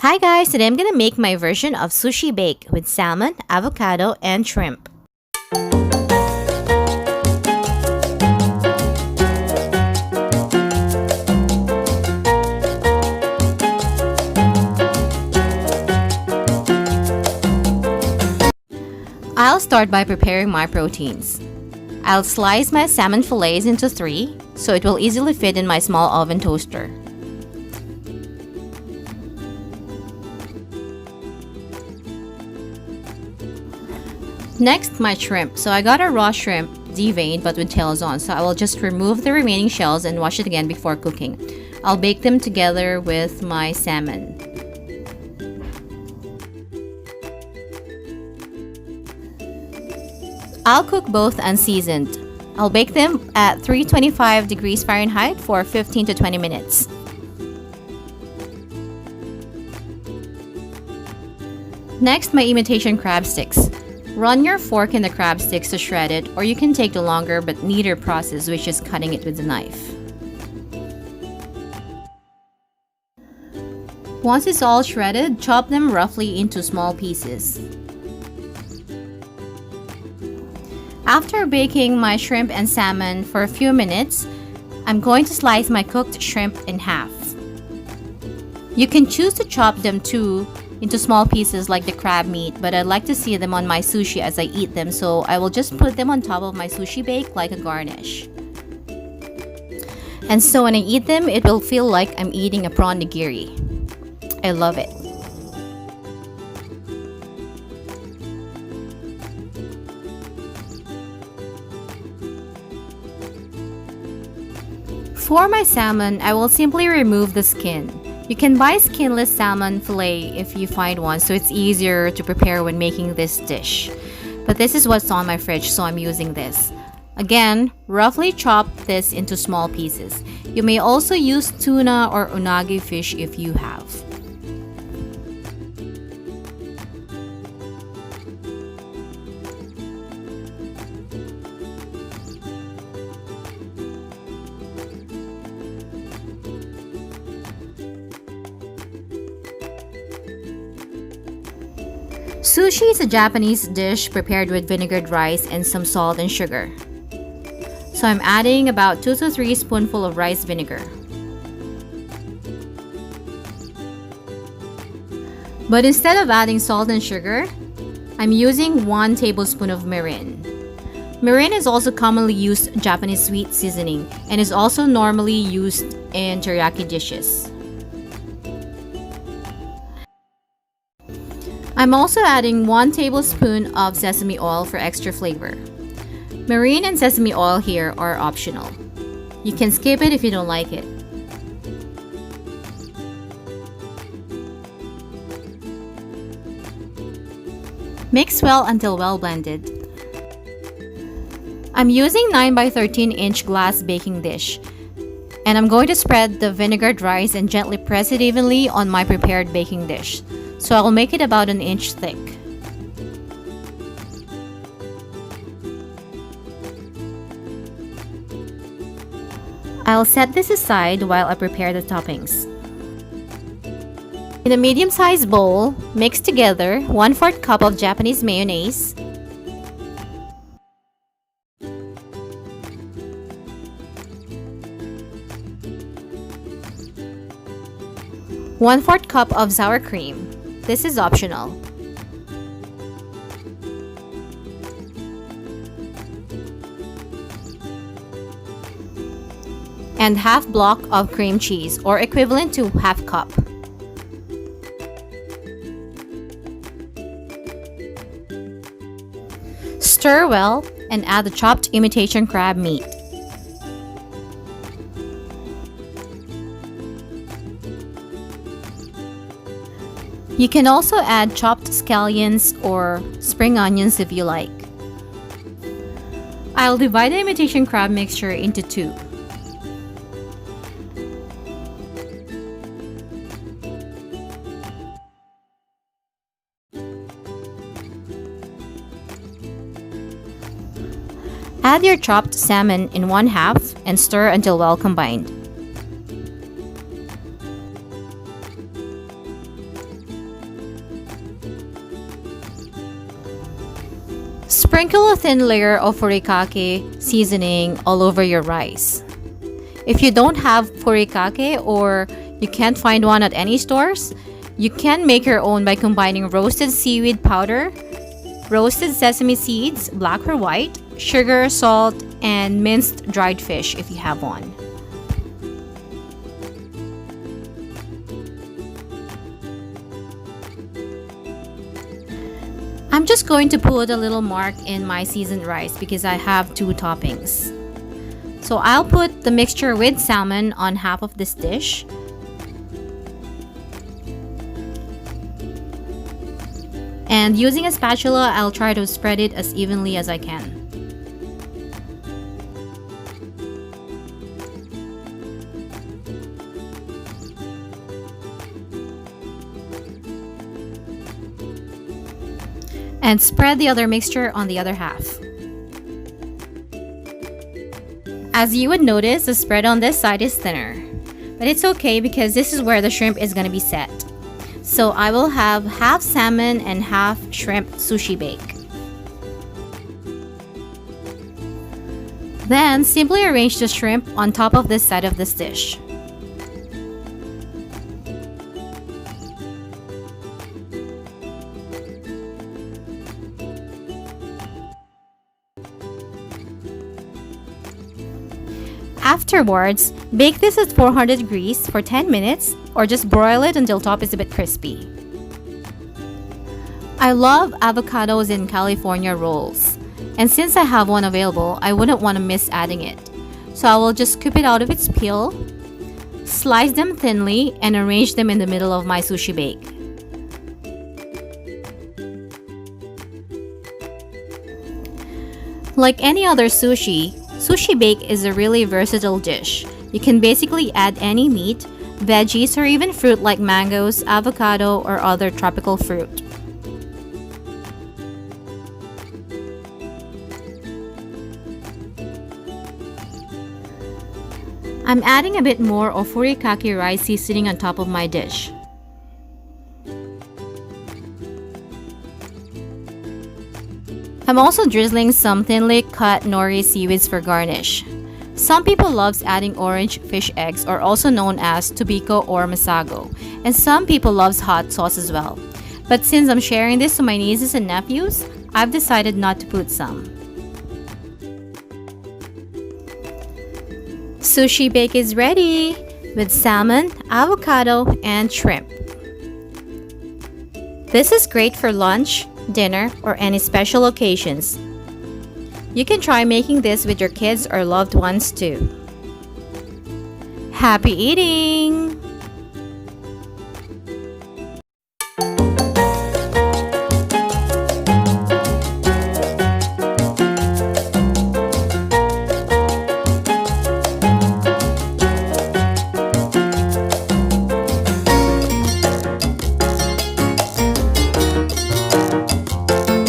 Hi guys, today I'm gonna make my version of sushi bake with salmon, avocado, and shrimp. I'll start by preparing my proteins. I'll slice my salmon fillets into three, so it will easily fit in my small oven toaster. Next, my shrimp. So I got a raw shrimp, deveined but with tails on, so I will just remove the remaining shells and wash it again before cooking. I'll bake them together with my salmon. I'll cook both unseasoned. I'll bake them at 325 degrees Fahrenheit for 15 to 20 minutes. Next, my imitation crab sticks. Run your fork in the crab sticks to shred it, or you can take the longer but neater process, which is cutting it with a knife. Once it's all shredded, chop them roughly into small pieces. After baking my shrimp and salmon for a few minutes, I'm going to slice my cooked shrimp in half. You can choose to chop them too into small pieces like the crab meat, but I like to see them on my sushi as I eat them, so I will just put them on top of my sushi bake like a garnish. And so when I eat them, it will feel like I'm eating a prawn nigiri. I love it. For my salmon, I will simply remove the skin. You can buy skinless salmon fillet if you find one, so it's easier to prepare when making this dish. But this is what's on my fridge, so I'm using this. Again, roughly chop this into small pieces. You may also use tuna or unagi fish if you have. Sushi is a Japanese dish prepared with vinegared rice and some salt and sugar. So I'm adding about 2 to 3 spoonfuls of rice vinegar. But instead of adding salt and sugar, I'm using 1 tablespoon of mirin. Mirin is also commonly used Japanese sweet seasoning and is also normally used in teriyaki dishes. I'm also adding 1 tablespoon of sesame oil for extra flavor. Mirin and sesame oil here are optional. You can skip it if you don't like it. Mix well until well blended. I'm using 9 by 13 inch glass baking dish. And I'm going to spread the vinegared rice and gently press it evenly on my prepared baking dish. So I'll make it about 1 inch thick. I'll set this aside while I prepare the toppings. In a medium-sized bowl, mix together 1/4 cup of Japanese mayonnaise, 1/4 cup of sour cream. This is optional. And half block of cream cheese, or equivalent to half cup. Stir well and add the chopped imitation crab meat. You can also add chopped scallions or spring onions if you like. I'll divide the imitation crab mixture into 2. Add your chopped salmon in 1/2 and stir until well combined. thin layer of furikake seasoning all over your rice. If you don't have furikake or you can't find one at any stores, you can make your own by combining roasted seaweed powder, roasted sesame seeds, black or white, sugar, salt, and minced dried fish if you have one. I'm just going to put a little mark in my seasoned rice because I have two toppings. So I'll put the mixture with salmon on half of this dish. And using a spatula, I'll try to spread it as evenly as I can. And spread the other mixture on the other half. As you would notice, the spread on this side is thinner. But it's okay because this is where the shrimp is going to be set. So I will have half salmon and half shrimp sushi bake. Then simply arrange the shrimp on top of this side of this dish. Afterwards, bake this at 400 degrees for 10 minutes or just broil it until top is a bit crispy. I love avocados in California rolls, and since I have one available, I wouldn't want to miss adding it. So I will just scoop it out of its peel, slice them thinly, and arrange them in the middle of my sushi bake. Like any other sushi, sushi bake is a really versatile dish. You can basically add any meat, veggies, or even fruit like mangoes, avocado, or other tropical fruit. I'm adding a bit more of furikake rice seasoning on top of my dish. I'm also drizzling some thinly cut nori seaweeds for garnish. Some people loves adding orange fish eggs, or also known as tobiko or masago, and some people loves hot sauce as well. But since I'm sharing this to my nieces and nephews, I've decided not to put some. Sushi bake is ready with salmon, avocado, and shrimp. This is great for lunch, dinner, or any special occasions. You can try making this with your kids or loved ones too. Happy eating!